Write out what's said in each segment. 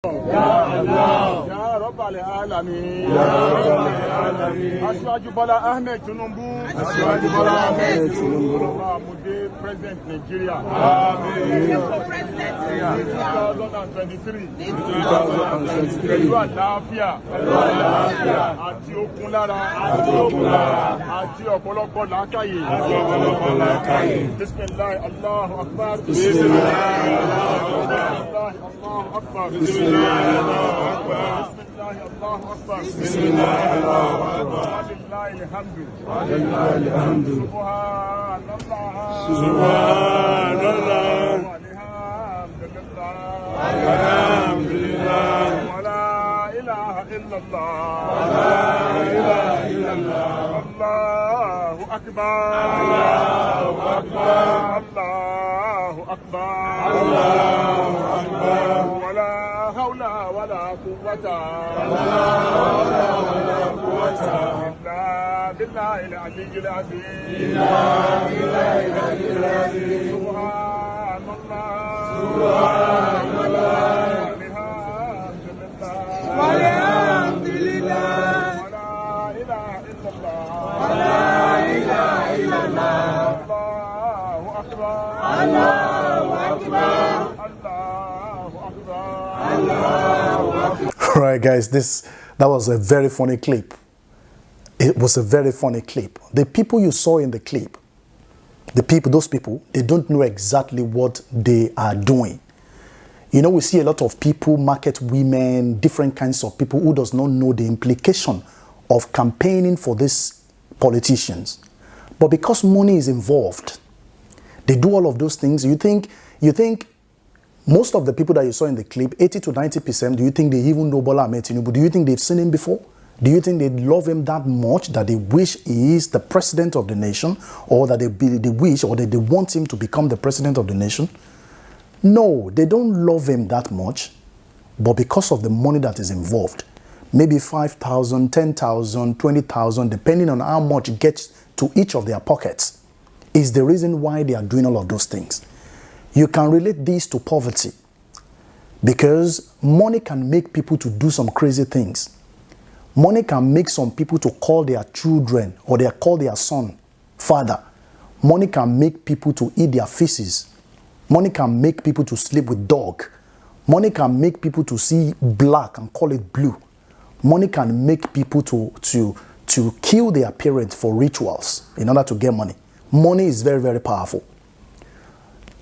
Ya Allah, Ya Rabbal Alamin, Ya Rabbal Alamin. Aṣíwájú Bola Ahmed Tinubu, Aṣíwájú Bola Ahmed Tinubu. Amude President Nigeria. Amen. President 2023. Pẹ̀lú àlàáfíà, àti okun lára, àti ọ̀pọ̀lọpọ̀ làákàyè. Bismillah, Allahu Akbar. Bismillah, Allahu Akbar. Bismillah, Allahu Akbar. بسم الله الله أكبر ولله الحمد ولله الحمد سبحان الله سبحان الله والحمد لله ولا إله إلا الله ولا إله إلا الله الله أكبر الله أكبر الله أكبر الله أكبر ولا حول ولا قوة إلا بالله العلي العظيم سبحان الله والحمد لله ولا إله إلا الله ولا إله إلا الله الله أكبر الله أكبر الله أكبر الله أكبر. All right, guys, that was a very funny clip. It was a very funny clip. The people you saw in the clip, those people, they don't know exactly what they are doing. You know, we see a lot of people, market women, different kinds of people who does not know the implication of campaigning for these politicians. But because money is involved, they do all of those things. You think most of the people that you saw in the clip, 80 to 90%, do you think they even know Bola Ahmed Tinubu? Do you think they've seen him before? Do you think they love him that much that they wish he is the president of the nation, or that they wish or that they want him to become the president of the nation? No, they don't love him that much, but because of the money that is involved, maybe 5,000, 10,000, 20,000, depending on how much gets to each of their pockets, is the reason why they are doing all of those things. You can relate this to poverty, because money can make people to do some crazy things. Money can make some people to call their children or they call their son father. Money can make people to eat their feces. Money can make people to sleep with dog. Money can make people to see black and call it blue. Money can make people to kill their parents for rituals in order to get money. Money is very, very powerful.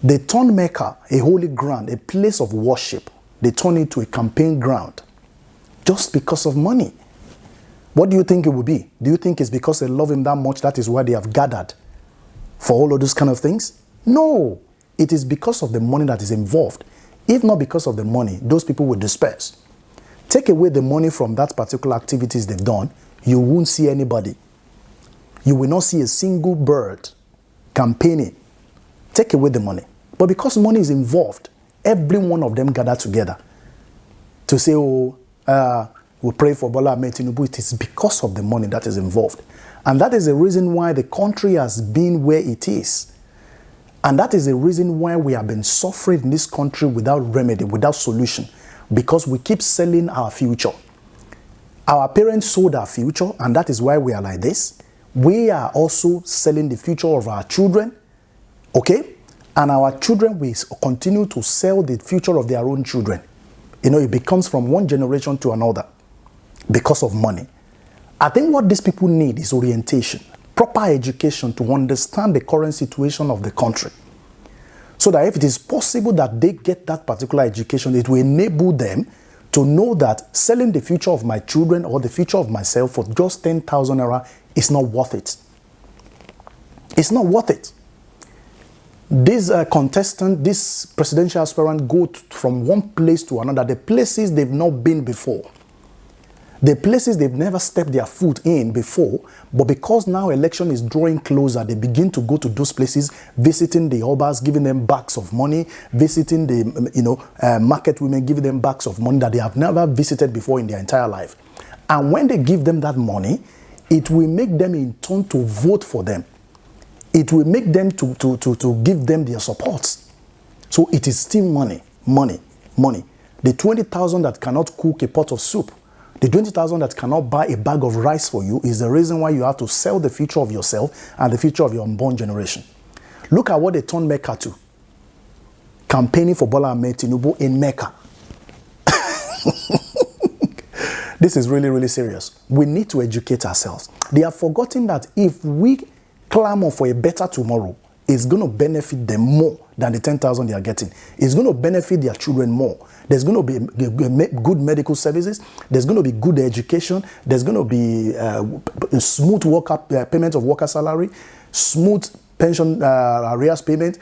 They turn Mecca, a holy ground, a place of worship. They turn it to a campaign ground just because of money. What do you think it will be? Do you think it's because they love him that much, that is why they have gathered for all of those kind of things? No, it is because of the money that is involved. If not because of the money, those people will disperse. Take away the money from that particular activities they've done, you won't see anybody. You will not see a single bird campaigning. Take away the money. But because money is involved, every one of them gather together to say, oh, we pray for Bola Ahmed Tinubu. It is because of the money that is involved. And that is the reason why the country has been where it is. And that is the reason why we have been suffering in this country without remedy, without solution. Because we keep selling our future. Our parents sold our future, and that is why we are like this. We are also selling the future of our children. Okay? And our children will continue to sell the future of their own children. You know, it becomes from one generation to another because of money. I think what these people need is orientation, proper education to understand the current situation of the country. So that if it is possible that they get that particular education, it will enable them to know that selling the future of my children or the future of myself for just 10,000 naira is not worth it. It's not worth it. This contestant, this presidential aspirant go from one place to another, the places they've not been before. The places they've never stepped their foot in before, but because now election is drawing closer, they begin to go to those places, visiting the obas, giving them bags of money, visiting the market women, giving them bags of money that they have never visited before in their entire life. And when they give them that money, it will make them in turn to vote for them. It will make them to give them their support. So it is still money, money, money. The 20,000 that cannot cook a pot of soup, the 20,000 that cannot buy a bag of rice for you is the reason why you have to sell the future of yourself and the future of your unborn generation. Look at what they turned Mecca to. Campaigning for Bola Ahmed Tinubu in Mecca. This is really, really serious. We need to educate ourselves. They have forgotten that if we clamor for a better tomorrow, it's going to benefit them more than the 10,000 they are getting. It's going to benefit their children more. There's going to be good medical services. There's going to be good education. There's going to be smooth payment of worker salary, smooth pension arrears payment,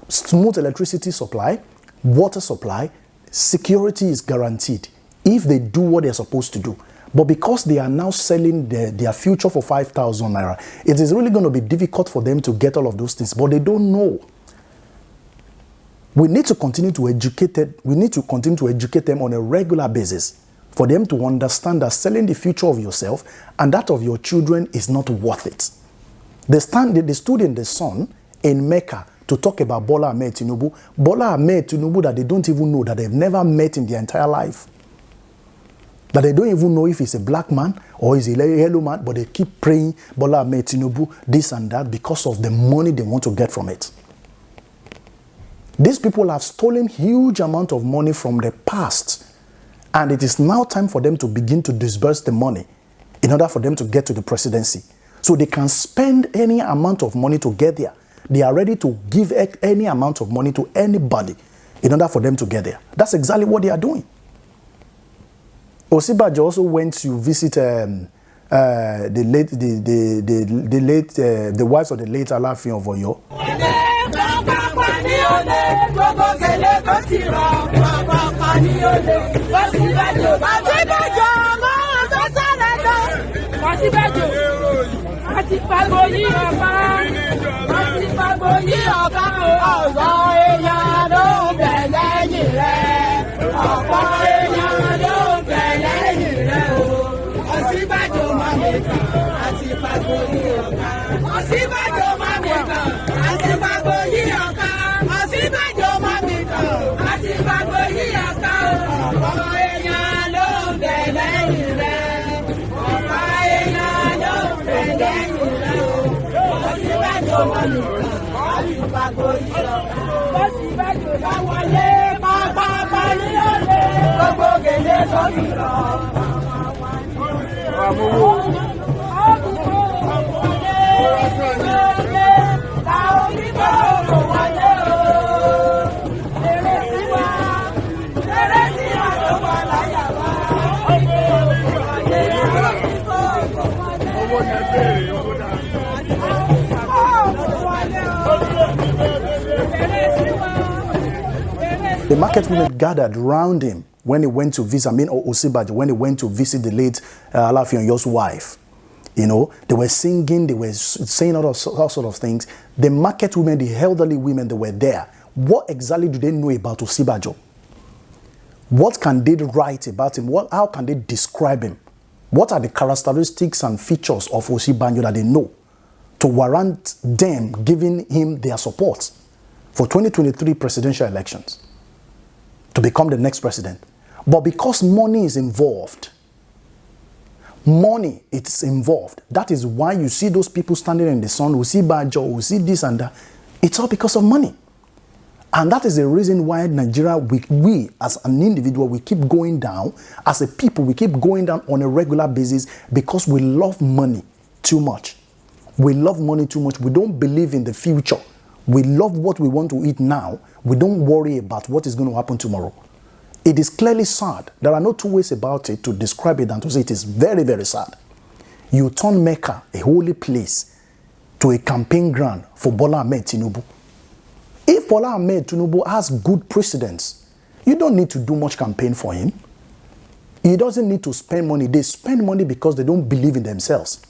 smooth electricity supply, water supply. Security is guaranteed if they do what they're supposed to do. But because they are now selling their future for 5,000 naira, it is really going to be difficult for them to get all of those things. But they don't know. We need to continue to educate them. We need to continue to educate them on a regular basis for them to understand that selling the future of yourself and that of your children is not worth it. They stood in the sun in Mecca to talk about Bola Ahmed Tinubu. Bola Ahmed Tinubu that they don't even know, that they've never met in their entire life. That they don't even know if he's a black man or he's a yellow man, but they keep praying Bola Ahmed Tinubu, this and that, because of the money they want to get from it. These people have stolen huge amount of money from the past, and it is now time for them to begin to disburse the money in order for them to get to the presidency. So they can spend any amount of money to get there. They are ready to give any amount of money to anybody in order for them to get there. That's exactly what they are doing. Osibajo also went to visit the wives of the late Alaafin of Oyo. The market women gathered around him when he went to visit, Osibajo, when he went to visit the late Alaafin Oyo's wife. You know, they were singing, they were saying all sorts of things. The market women, the elderly women that were there, what exactly do they know about Osibajo? What can they write about him? How can they describe him? What are the characteristics and features of Osibajo that they know to warrant them giving him their support for 2023 presidential elections to become the next president? But because money is involved, that is why you see those people standing in the sun, Osibajo, we see this and that. It's all because of money. And that is the reason why Nigeria, we as an individual, we keep going down. As a people, we keep going down on a regular basis because we love money too much. We love money too much. We don't believe in the future. We love what we want to eat now. We don't worry about what is going to happen tomorrow. It is clearly sad. There are no two ways about it to describe it than to say it is very, very sad. You turn Mecca, a holy place, to a campaign ground for Bola Ahmed Tinubu. If Bola Ahmed Tinubu has good precedents, you don't need to do much campaign for him. He doesn't need to spend money. They spend money because they don't believe in themselves.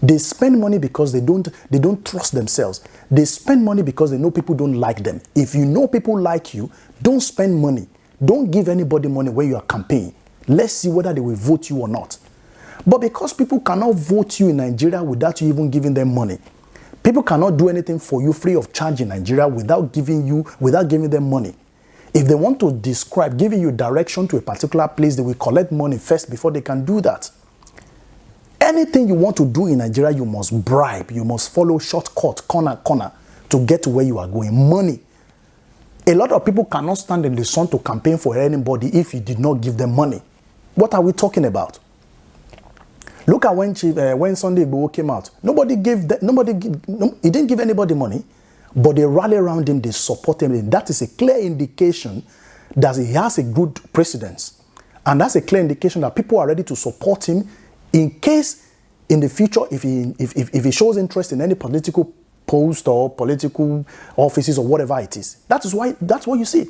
They spend money because they don't trust themselves. They spend money because they know people don't like them. If you know people like you, don't spend money. Don't give anybody money when you are campaigning. Let's see whether they will vote you or not. But because people cannot vote you in Nigeria without you even giving them money, people cannot do anything for you free of charge in Nigeria without giving them money. If they want to describe, giving you direction to a particular place, they will collect money first before they can do that. Anything you want to do in Nigeria, you must bribe. You must follow shortcut, corner to get to where you are going. Money. A lot of people cannot stand in the sun to campaign for anybody if you did not give them money. What are we talking about? Look at when Sunday Igboho came out. He didn't give anybody money, but they rally around him, they support him. That is a clear indication that he has a good precedence. And that's a clear indication that people are ready to support him in case in the future, if he shows interest in any political post or political offices or whatever it is. That's what you see.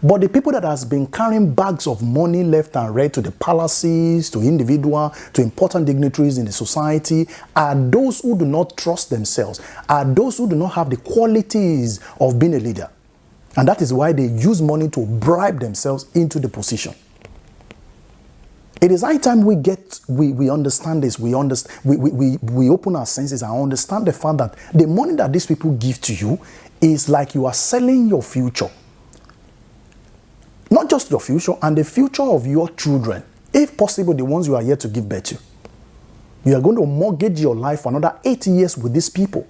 But the people that has been carrying bags of money left and right to the palaces, to individual, to important dignitaries in the society, are those who do not trust themselves, are those who do not have the qualities of being a leader. And that is why they use money to bribe themselves into the position. It is high time we understand this. We open our senses and understand the fact that the money that these people give to you is like you are selling your future. Not just your future, and the future of your children. If possible, the ones you are yet to give birth to. You are going to mortgage your life for another 8 years with these people.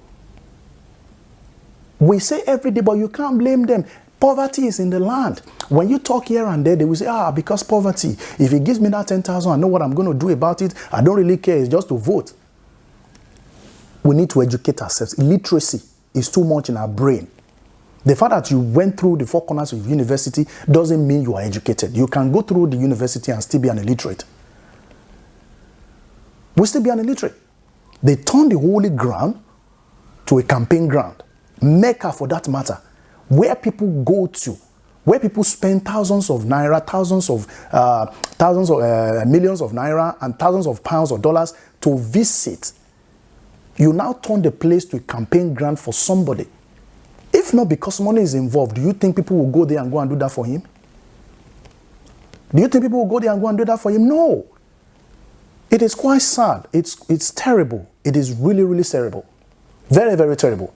We say every day, but you can't blame them. Poverty is in the land. When you talk here and there, they will say, because poverty. If he gives me that 10,000, I know what I'm going to do about it. I don't really care. It's just to vote. We need to educate ourselves. Illiteracy is too much in our brain. The fact that you went through the four corners of university doesn't mean you are educated. You can go through the university and still be an illiterate. We'll still be an illiterate. They turned the holy ground to a campaign ground. Mecca, for that matter, where people go to, where people spend thousands of naira, millions of naira, and thousands of pounds or dollars to visit. You now turn the place to a campaign ground for somebody. If not because money is involved, do you think people will go there and go and do that for him? Do you think people will go there and go and do that for him? No. It is quite sad. It's terrible. It is really, really terrible. Very, very terrible.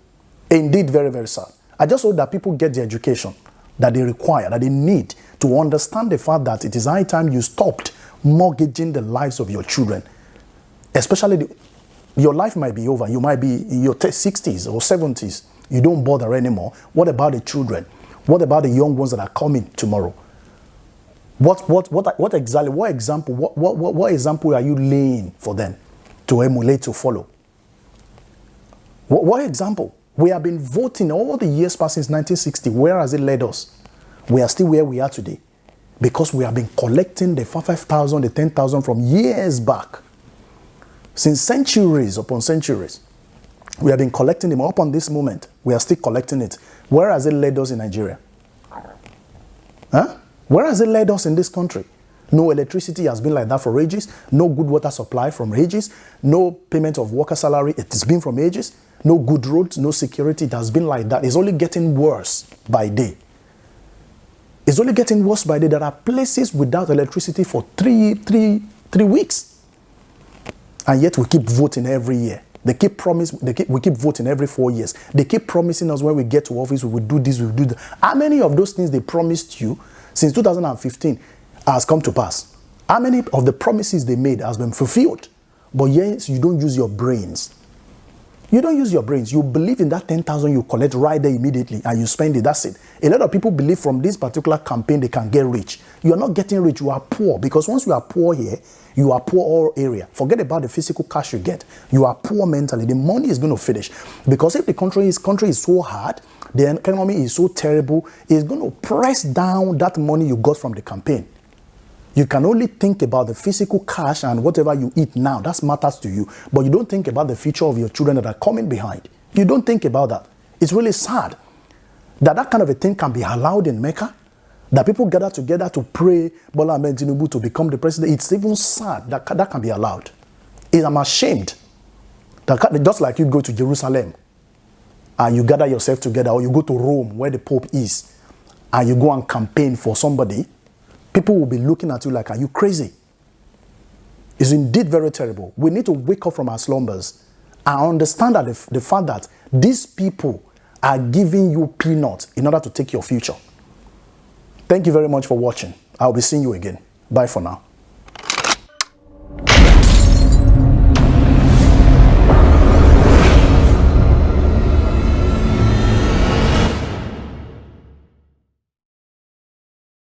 Indeed, very, very sad. I just hope that people get the education that they require, that they need to understand the fact that it is high time you stopped mortgaging the lives of your children. Especially, your life might be over. You might be in your 60s or 70s. You don't bother anymore. What about the children? What about the young ones that are coming tomorrow? What example are you laying for them to emulate, to follow? What example? We have been voting all the years past since 1960. Where has it led us? We are still where we are today because we have been collecting the 5,000, the 10,000 from years back. Since centuries upon centuries. We have been collecting them up on this moment. We are still collecting it. Where has it led us in Nigeria? Huh? Where has it led us in this country? No electricity has been like that for ages. No good water supply from ages. No payment of worker salary. It has been from ages. No good roads, no security. It has been like that. It's only getting worse by day. It's only getting worse by day. There are places without electricity for three weeks. And yet we keep voting every year. We keep voting every 4 years. They keep promising us when we get to office, we will do this, we will do that. How many of those things they promised you since 2015 has come to pass? How many of the promises they made has been fulfilled? But yes, you don't use your brains. You don't use your brains. You believe in that 10,000 you collect right there immediately and you spend it. That's it. A lot of people believe from this particular campaign they can get rich. You are not getting rich. You are poor because once you are poor here, you are poor all area. Forget about the physical cash you get. You are poor mentally. The money is going to finish because if the country is so hard, the economy is so terrible, it's going to press down that money you got from the campaign. You can only think about the physical cash and whatever you eat now. That matters to you. But you don't think about the future of your children that are coming behind. You don't think about that. It's really sad that that kind of a thing can be allowed in Mecca. That people gather together to pray Bola Ahmed Tinubu to become the president. It's even sad that that can be allowed. I'm ashamed. That just like you go to Jerusalem and you gather yourself together, or you go to Rome where the Pope is and you go and campaign for somebody, people will be looking at you like, are you crazy? It's indeed very terrible. We need to wake up from our slumbers and understand that the fact that these people are giving you peanuts in order to take your future. Thank you very much for watching. I'll be seeing you again. Bye for now.